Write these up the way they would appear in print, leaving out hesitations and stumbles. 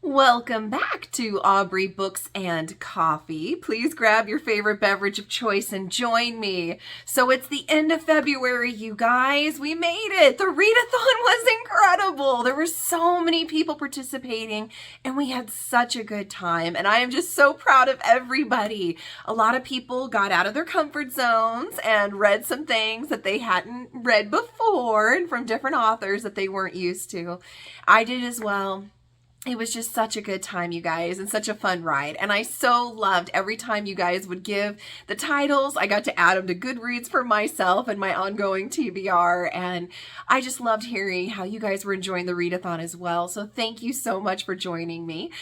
Welcome back to Aubrey Books and Coffee. Please grab your favorite beverage of choice and join me. So it's the end of February, you guys. We made it. The ReadAthon was incredible. There were so many people participating and we had such a good time. And I am just so proud of everybody. A lot of people got out of their comfort zones and read some things that they hadn't read before and from different authors that they weren't used to. I did as well. It was just such a good time, you guys, and such a fun ride. And I so loved every time you guys would give the titles. I got to add them to Goodreads for myself and my ongoing TBR. And I just loved hearing how you guys were enjoying the readathon as well. So thank you so much for joining me.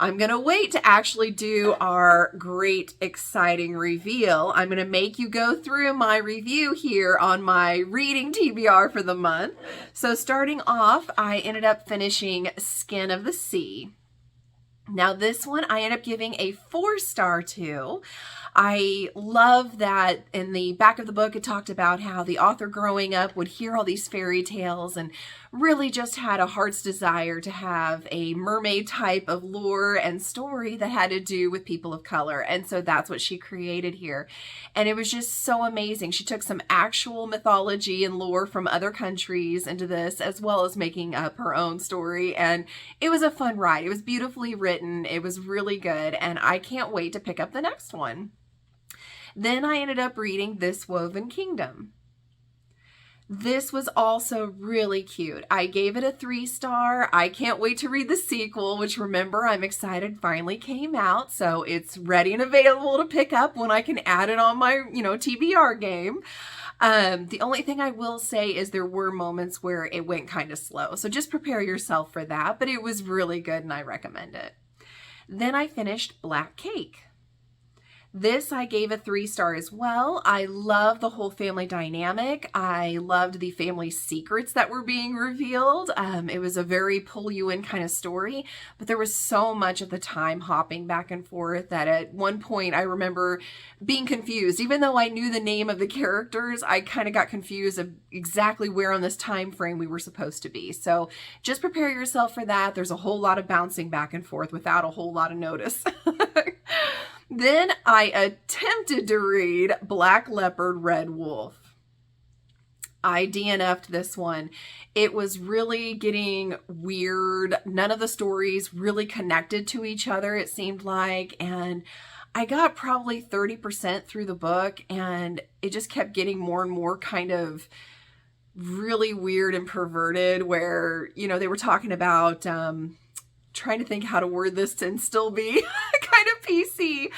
I'm going to wait to actually do our great, exciting reveal. I'm going to make you go through my review here on my reading TBR for the month. So starting off, I ended up finishing Skin of the Sea. Now this one I ended up giving a 4-star to. I love that in the back of the book it talked about how the author growing up would hear all these fairy tales and really just had a heart's desire to have a mermaid type of lore and story that had to do with people of color. And so that's what she created here. And it was just so amazing. She took some actual mythology and lore from other countries into this, as well as making up her own story. And it was a fun ride. It was beautifully written. It was really good. And I can't wait to pick up the next one. Then I ended up reading This Woven Kingdom. This was also really cute. I gave it a 3-star. I can't wait to read the sequel, which remember, I'm excited finally came out. So it's ready and available to pick up when I can add it on my, TBR game. The only thing I will say is there were moments where it went kind of slow. So just prepare yourself for that, but it was really good and I recommend it. Then I finished Black Cake. This I gave a 3-star as well. I love the whole family dynamic. I loved the family secrets that were being revealed. It was a very pull you in kind of story, but there was so much of the time hopping back and forth that at one point I remember being confused. Even though I knew the name of the characters, I kind of got confused of exactly where on this time frame we were supposed to be. So just prepare yourself for that. There's a whole lot of bouncing back and forth without a whole lot of notice. Then I attempted to read Black Leopard, Red Wolf. I DNF'd this one. It was really getting weird. None of the stories really connected to each other, it seemed like. And I got probably 30% through the book and it just kept getting more and more kind of really weird and perverted where, they were talking about, trying to think how to word this and still be kind of PC.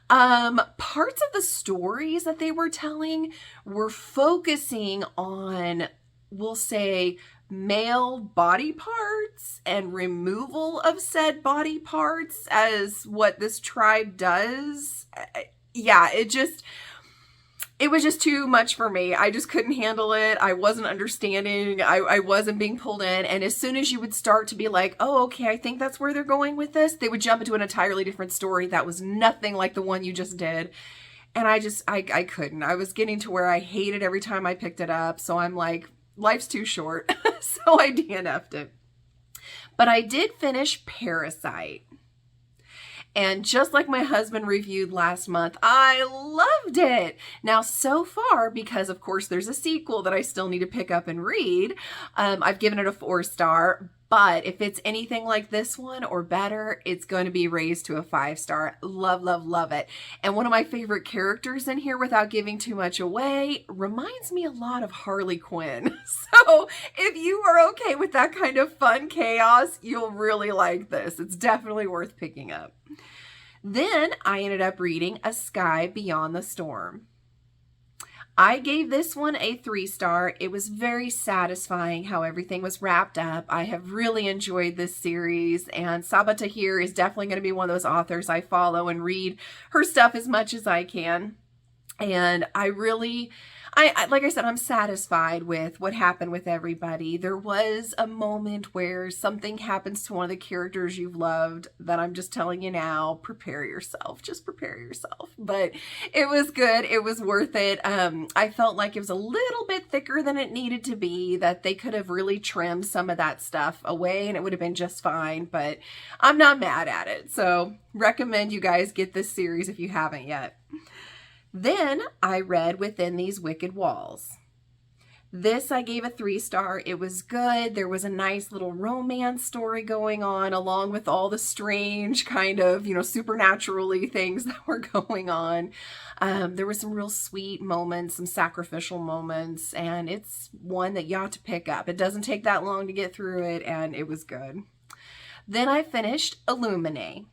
Parts of the stories that they were telling were focusing on, we'll say, male body parts and removal of said body parts as what this tribe does. Yeah, it was just too much for me. I just couldn't handle it. I wasn't understanding. I wasn't being pulled in. And as soon as you would start to be like, oh, okay, I think that's where they're going with this, they would jump into an entirely different story that was nothing like the one you just did. And I couldn't. I was getting to where I hated every time I picked it up. So I'm like, life's too short. So I DNF'd it. But I did finish Parasite. And just like my husband reviewed last month, I loved it. Now, so far, because of course there's a sequel that I still need to pick up and read, I've given it a 4-star. But if it's anything like this one or better, it's going to be raised to a 5-star. Love, love, love it. And one of my favorite characters in here, without giving too much away, reminds me a lot of Harley Quinn. So if you are okay with that kind of fun chaos, you'll really like this. It's definitely worth picking up. Then I ended up reading A Sky Beyond the Storm. I gave this one a 3-star. It was very satisfying how everything was wrapped up. I have really enjoyed this series, and Sabaa Tahir is definitely going to be one of those authors I follow and read her stuff as much as I can. And I like I said, I'm satisfied with what happened with everybody. There was a moment where something happens to one of the characters you've loved that I'm just telling you now, prepare yourself. Just prepare yourself. But it was good. It was worth it. I felt like it was a little bit thicker than it needed to be, that they could have really trimmed some of that stuff away and it would have been just fine. But I'm not mad at it. So recommend you guys get this series if you haven't yet. Then I read Within These Wicked Walls. This I gave a 3-star. It was good. There was a nice little romance story going on along with all the strange kind of, supernaturally things that were going on. There were some real sweet moments, some sacrificial moments, and it's one that you ought to pick up. It doesn't take that long to get through it, and it was good. Then I finished Illuminae.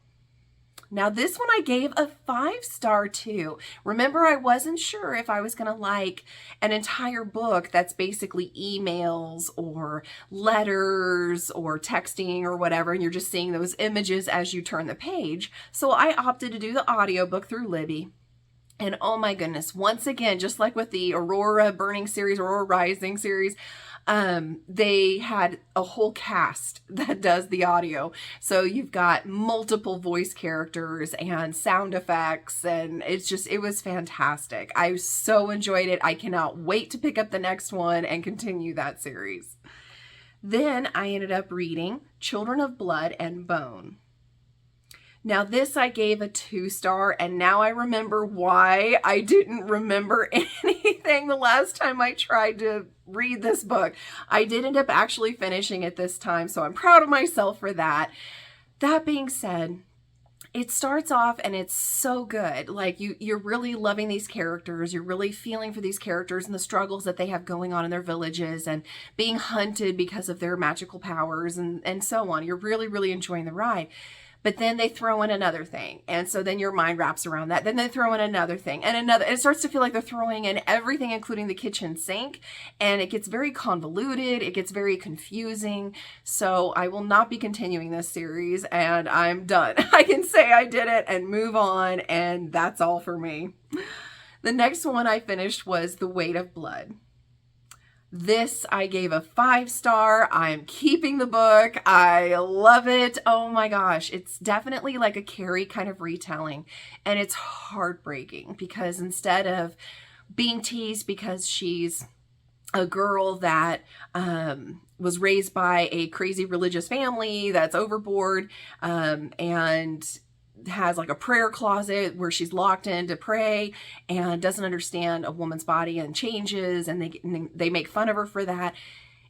Now this one I gave a 5-star too. Remember, I wasn't sure if I was going to like an entire book that's basically emails or letters or texting or whatever, and you're just seeing those images as you turn the page. So I opted to do the audiobook through Libby. And oh my goodness, once again, just like with the Aurora Burning series, Aurora Rising series, they had a whole cast that does the audio. So you've got multiple voice characters and sound effects, and it was fantastic. I so enjoyed it. I cannot wait to pick up the next one and continue that series. Then I ended up reading Children of Blood and Bone. Now this I gave a 2-star, and now I remember why I didn't remember anything the last time I tried to read this book. I did end up actually finishing it this time, so I'm proud of myself for that. That being said, it starts off and it's so good. Like you're really loving these characters. You're really feeling for these characters and the struggles that they have going on in their villages and being hunted because of their magical powers and so on. You're really, really enjoying the ride. But then they throw in another thing. And so then your mind wraps around that. Then they throw in another thing and another. And it starts to feel like they're throwing in everything, including the kitchen sink. And it gets very convoluted. It gets very confusing. So I will not be continuing this series, and I'm done. I can say I did it and move on, and that's all for me. The next one I finished was The Weight of Blood. This I gave a 5-star. I'm keeping the book. I love it. Oh my gosh. It's definitely like a Carrie kind of retelling. And it's heartbreaking because instead of being teased because she's a girl that was raised by a crazy religious family that's overboard and has like a prayer closet where she's locked in to pray and doesn't understand a woman's body and changes, and they make fun of her for that.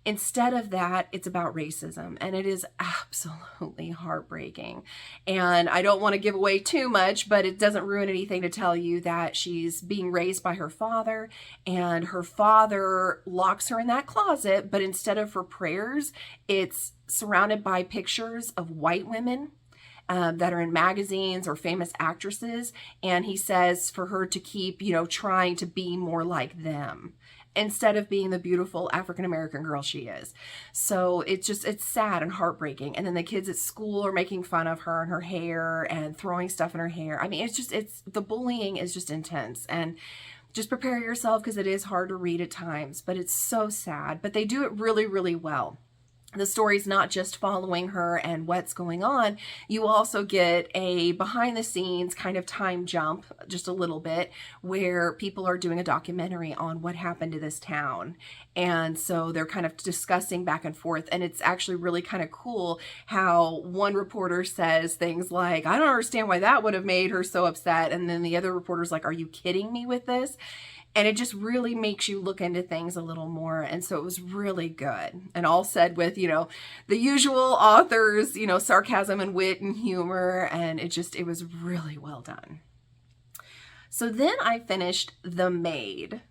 Instead of that, it's about racism, and it is absolutely heartbreaking. And I don't want to give away too much, but it doesn't ruin anything to tell you that she's being raised by her father, and her father locks her in that closet, but instead of for prayers, it's surrounded by pictures of white women that are in magazines or famous actresses. And he says for her to keep, trying to be more like them instead of being the beautiful African-American girl she is. So it's sad and heartbreaking. And then the kids at school are making fun of her and her hair and throwing stuff in her hair. I mean, the bullying is just intense. And just prepare yourself because it is hard to read at times, but it's so sad. But they do it really, really well. The story's not just following her and what's going on. You also get a behind the scenes kind of time jump, just a little bit, where people are doing a documentary on what happened to this town. And so they're kind of discussing back and forth. And it's actually really kind of cool how one reporter says things like, I don't understand why that would have made her so upset. And then the other reporter's like, are you kidding me with this? And it just really makes you look into things a little more. And so it was really good. And all said with, the usual authors, sarcasm and wit and humor. And it was really well done. So then I finished The Maid.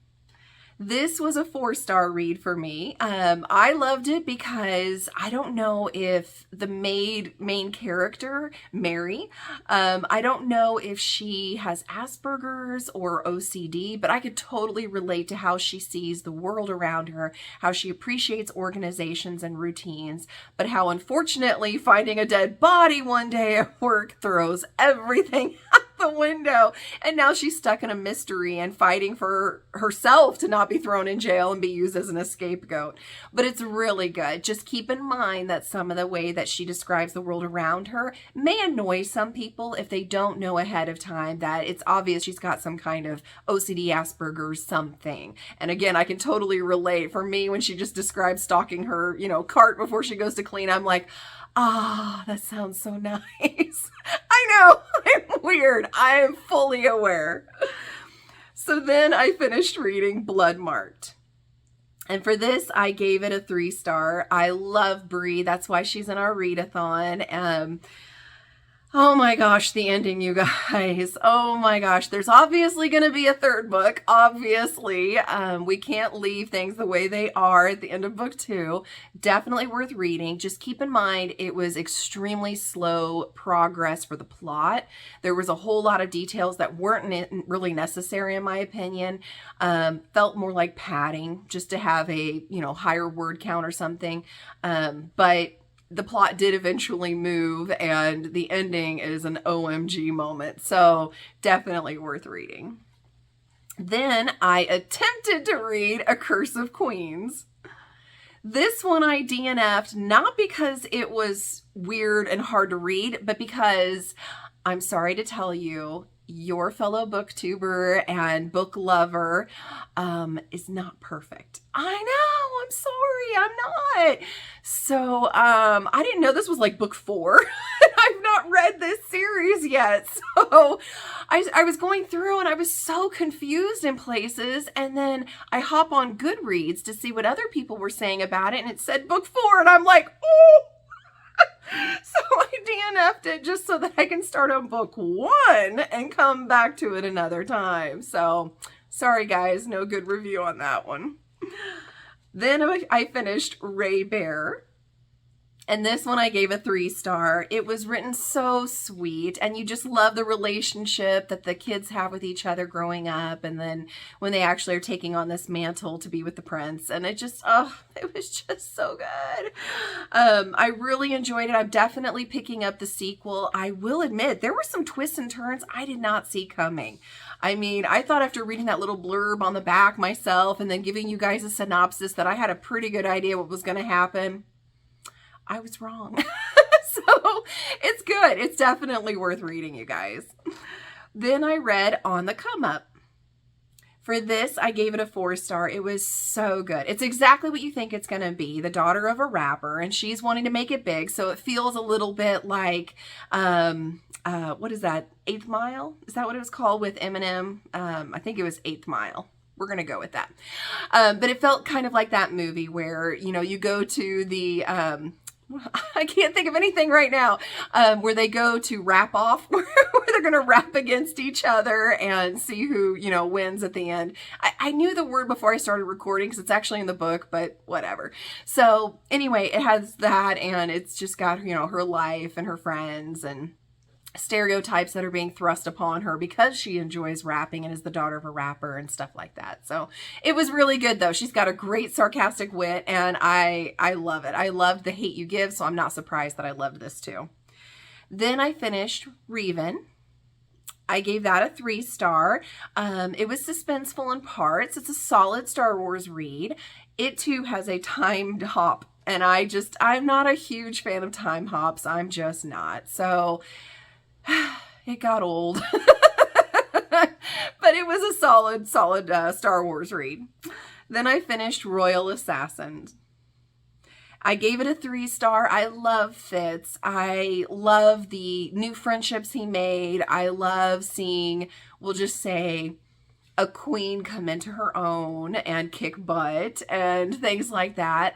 This was a 4-star read for me. I loved it because I don't know if the main character, Mary, I don't know if she has Asperger's or OCD, but I could totally relate to how she sees the world around her, how she appreciates organizations and routines, but how unfortunately finding a dead body one day at work throws everything out the window. And now she's stuck in a mystery and fighting for herself to not be thrown in jail and be used as an scapegoat. But it's really good. Just keep in mind that some of the way that she describes the world around her may annoy some people if they don't know ahead of time that it's obvious she's got some kind of OCD, Asperger's, something. And again, I can totally relate. For me, when she just describes stalking her, cart before she goes to clean, I'm like, that sounds so nice. I know, I'm weird. I am fully aware. So then I finished reading Blood Marked. And for this, I gave it a 3-star. I love Bree. That's why she's in our readathon. Oh my gosh, the ending, you guys. Oh my gosh. There's obviously going to be a third book. Obviously. We can't leave things the way they are at the end of book 2. Definitely worth reading. Just keep in mind, it was extremely slow progress for the plot. There was a whole lot of details that weren't really necessary, in my opinion. Felt more like padding just to have a, higher word count or something. But the plot did eventually move, and the ending is an OMG moment. So definitely worth reading. Then I attempted to read A Curse of Queens. This one I DNF'd, not because it was weird and hard to read, but because, I'm sorry to tell you, your fellow booktuber and book lover is not perfect. I know, I'm sorry, I'm not. So I didn't know this was like book 4. I've not read this series yet. So I was going through and I was so confused in places, and then I hop on Goodreads to see what other people were saying about it, and it said book 4, and I'm like, oh. So I DNF'd it just so that I can start on book 1 and come back to it another time. So sorry guys, no good review on that one. Then I finished Ray Bear. And this one I gave a 3-star. It was written so sweet, and you just love the relationship that the kids have with each other growing up, and then when they actually are taking on this mantle to be with the prince, and it was just so good. I really enjoyed it. I'm definitely picking up the sequel. I will admit, there were some twists and turns I did not see coming. I mean, I thought after reading that little blurb on the back myself and then giving you guys a synopsis that I had a pretty good idea what was going to happen. I was wrong. So it's good. It's definitely worth reading, you guys. Then I read On the Come Up. For this, I gave it a 4-star. It was so good. It's exactly what you think it's going to be. The daughter of a rapper, and she's wanting to make it big. So it feels a little bit like, what is that? 8th Mile? Is that what it was called with Eminem? I think it was 8th Mile. We're going to go with that. But it felt kind of like that movie where, you go to the, I can't think of anything right now, where they go to rap off, where they're going to rap against each other and see who, wins at the end. I knew the word before I started recording because it's actually in the book, but whatever. So anyway, it has that, and it's just got, her life and her friends and stereotypes that are being thrust upon her because she enjoys rapping and is the daughter of a rapper and stuff like that. So it was really good though. She's got a great sarcastic wit, and I love it. I loved The Hate You Give, so I'm not surprised that I loved this too. Then I finished Reven. I gave that a 3-star. It was suspenseful in parts. It's a solid Star Wars read. It too has a timed hop, and I'm not a huge fan of time hops. I'm just not. So it got old, but it was a solid Star Wars read. Then I finished Royal Assassins. I gave it a 3-star. I love Fitz. I love the new friendships he made. I love seeing, we'll just say, a queen come into her own and kick butt and things like that.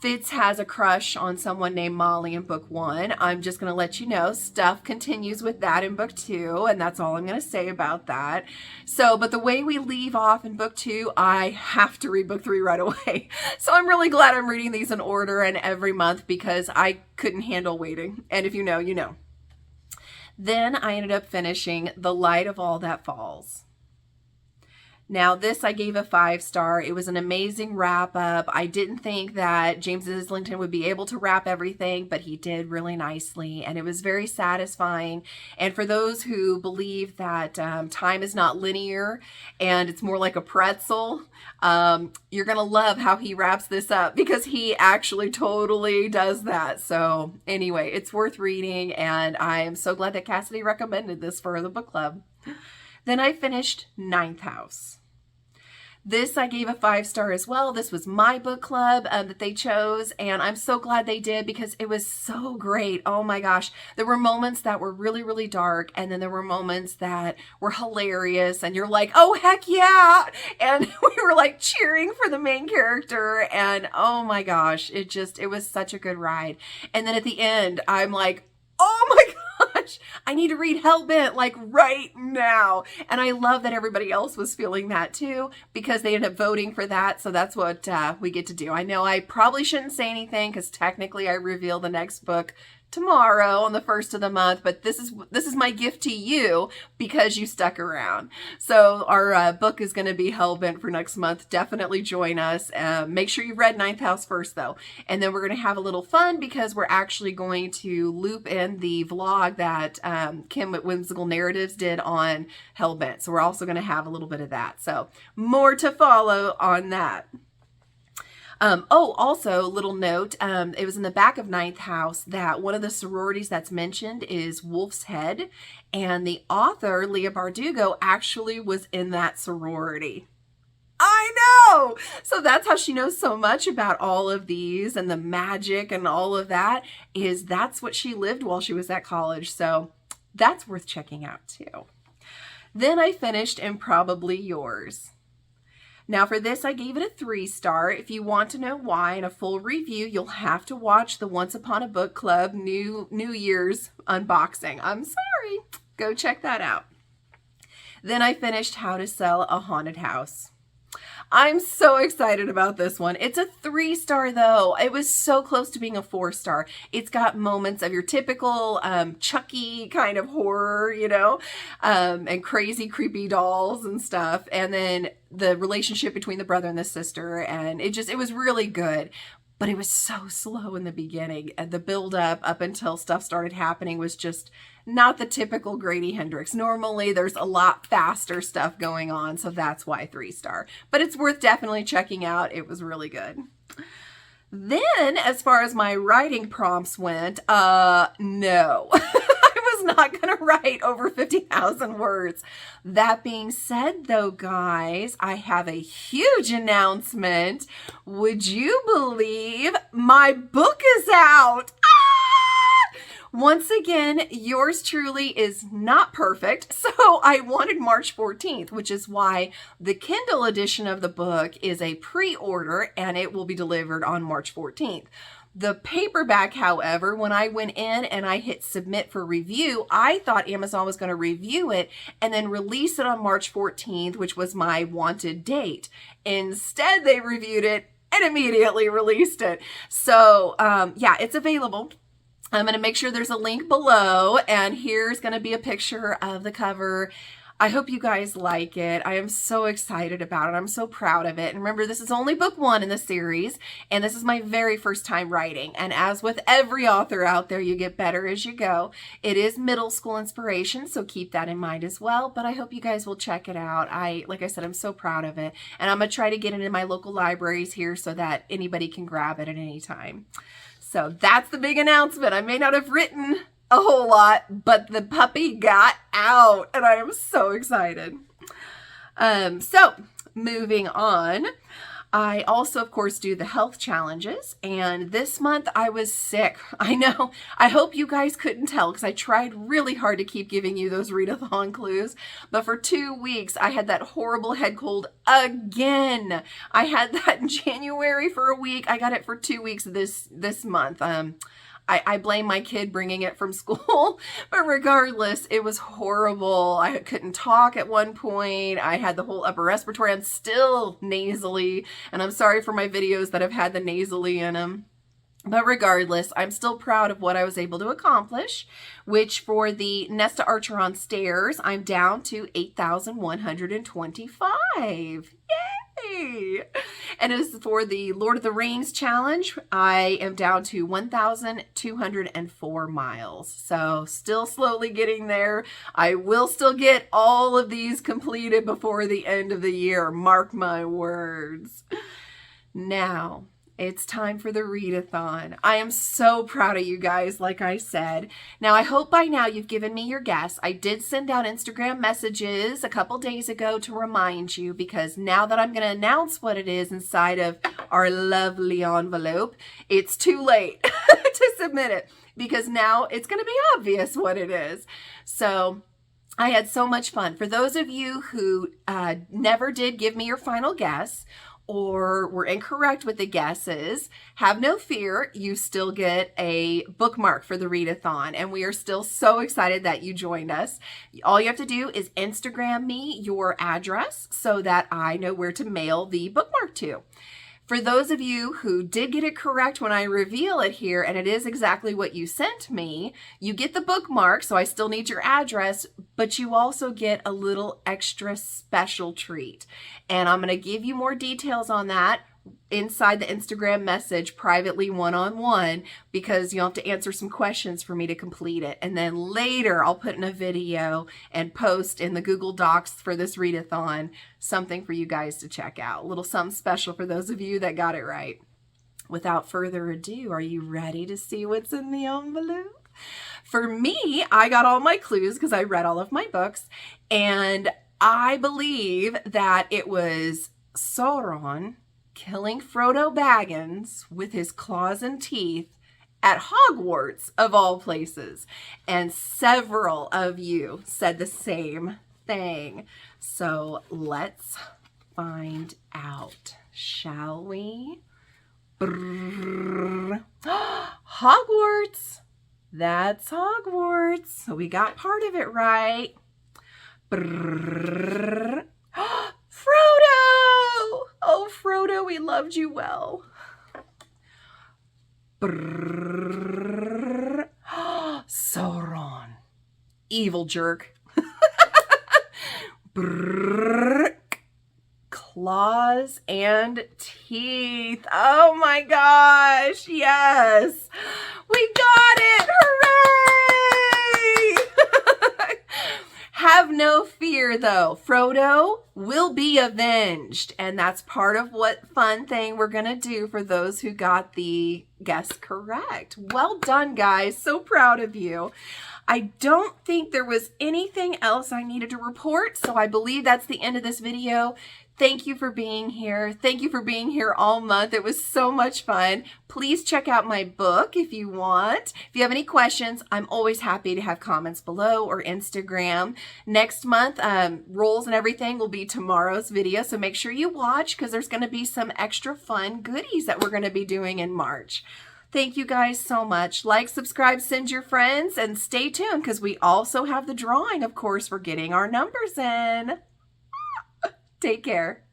Fitz has a crush on someone named Molly in book 1. I'm just going to let you know, stuff continues with that in book 2, and that's all I'm going to say about that. So, but the way we leave off in book 2, I have to read book 3 right away. So I'm really glad I'm reading these in order and every month because I couldn't handle waiting. And if you know, you know. Then I ended up finishing The Light of All That Falls. Now, this I gave a 5-star. It was an amazing wrap up. I didn't think that James Islington would be able to wrap everything, but he did really nicely, and it was very satisfying. And for those who believe that time is not linear and it's more like a pretzel, you're going to love how he wraps this up, because he actually totally does that. So anyway, it's worth reading, and I am so glad that Cassidy recommended this for the book club. Then I finished Ninth House. This I gave a 5-star as well. This was my book club that they chose, and I'm so glad they did, because it was so great. Oh my gosh. There were moments that were really, really dark, and then there were moments that were hilarious, and you're like, oh, heck yeah. And we were like cheering for the main character, and oh my gosh, it was such a good ride. And then at the end, I'm like, oh my gosh, I need to read Hellbent like right now. And I love that everybody else was feeling that too, because they ended up voting for that. So that's what we get to do. I know I probably shouldn't say anything, because technically I reveal the next book tomorrow on the 1st of the month, but this is my gift to you, because you stuck around. So our book is going to be Hellbent for next month. Definitely join us. Make sure you read Ninth House first though, and then we're going to have a little fun, because we're actually going to loop in the vlog that Kim at Whimsical Narratives did on Hellbent. So we're also going to have a little bit of that. So more to follow on that. Also, little note, it was in the back of Ninth House that one of the sororities that's mentioned is Wolf's Head, and the author, Leah Bardugo, actually was in that sorority. I know! So that's how she knows so much about all of these and the magic and all of that, that's what she lived while she was at college. So that's worth checking out too. Then I finished Improbably Yours. Now for this, I gave it a 3-star. If you want to know why and a full review, you'll have to watch the Once Upon a Book Club New Year's unboxing. I'm sorry. Go check that out. Then I finished How to Sell a Haunted House. I'm so excited about this one. It's a 3-star though. It was so close to being a 4-star. It's got moments of your typical Chucky kind of horror, you know, and crazy creepy dolls and stuff. And then the relationship between the brother and the sister. And it was really good. But it was so slow in the beginning, and the build up until stuff started happening was just not the typical Grady Hendrix. Normally there's a lot faster stuff going on, so that's why 3-star. But it's worth definitely checking out. It was really good. Then, as far as my writing prompts went, no. I was not going to write over 50,000 words. That being said, though, guys, I have a huge announcement. Would you believe my book is out? Once again, yours truly is not perfect, so I wanted March 14th, which is why the Kindle edition of the book is a pre-order, and it will be delivered on March 14th. The paperback, however, when I went in and I hit submit for review, I thought Amazon was going to review it and then release it on March 14th, which was my wanted date. Instead, they reviewed it and immediately released it. So, yeah, it's available. I'm going to make sure there's a link below, and here's going to be a picture of the cover. I hope you guys like it. I am so excited about it. I'm so proud of it. And remember, this is only book 1 in the series, and this is my very first time writing. And as with every author out there, you get better as you go. It is middle school inspiration, so keep that in mind as well. But I hope you guys will check it out. Like I said, I'm so proud of it. And I'm going to try to get it in my local libraries here so that anybody can grab it at any time. So that's the big announcement. I may not have written a whole lot, but the puppy got out, and I am so excited. So moving on, I also, of course, do the health challenges, and this month I was sick. I know. I hope you guys couldn't tell, because I tried really hard to keep giving you those readathon clues, but for 2 weeks I had that horrible head cold again. I had that in January for a week. I got it for 2 weeks this month. I blame my kid bringing it from school, but regardless, it was horrible. I couldn't talk at one point. I had the whole upper respiratory. I'm still nasally, and I'm sorry for my videos that have had the nasally in them. But regardless, I'm still proud of what I was able to accomplish, which for the Nesta Archer on Stairs, I'm down to 8,125. Yay! And as for the Lord of the Rings challenge, I am down to 1,204 miles. So still slowly getting there. I will still get all of these completed before the end of the year. Mark my words. Now, it's time for the readathon. I am so proud of you guys, like I said. Now, I hope by now you've given me your guess. I did send out Instagram messages a couple days ago to remind you, because now that I'm going to announce what it is inside of our lovely envelope, it's too late to submit it, because now it's going to be obvious what it is. So I had so much fun. For those of you who never did give me your final guess, or were incorrect with the guesses, have no fear. You still get a bookmark for the readathon, and we are still so excited that you joined us. All you have to do is Instagram me your address so that I know where to mail the bookmark to. For those of you who did get it correct when I reveal it here, and it is exactly what you sent me, you get the bookmark, so I still need your address, but you also get a little extra special treat. And I'm going to give you more details on that inside the Instagram message privately one-on-one, because you'll have to answer some questions for me to complete it. And then later I'll put in a video and post in the Google Docs for this readathon something for you guys to check out. A little something special for those of you that got it right. Without further ado, are you ready to see what's in the envelope? For me, I got all my clues because I read all of my books, and I believe that it was Sauron killing Frodo Baggins with his claws and teeth at Hogwarts, of all places. And several of you said the same thing. So let's find out, shall we? Brrr. Hogwarts. That's Hogwarts. So we got part of it right. Brrr. Frodo! Oh, Frodo, we loved you well. Brrr. Sauron. Evil jerk. Brrr. Claws and teeth. Oh my gosh, yes. We got it! Hooray! Have no fear, though. Frodo will be avenged, and that's part of what fun thing we're going to do for those who got the guess correct. Well done, guys. So proud of you. I don't think there was anything else I needed to report, so I believe that's the end of this video. Thank you for being here. Thank you for being here all month. It was so much fun. Please check out my book if you want. If you have any questions, I'm always happy to have comments below or Instagram. Next month, rules and everything will be tomorrow's video, so make sure you watch because there's going to be some extra fun goodies that we're going to be doing in March. Thank you guys so much. Like, subscribe, send your friends, and stay tuned because we also have the drawing, of course, for getting our numbers in. Take care.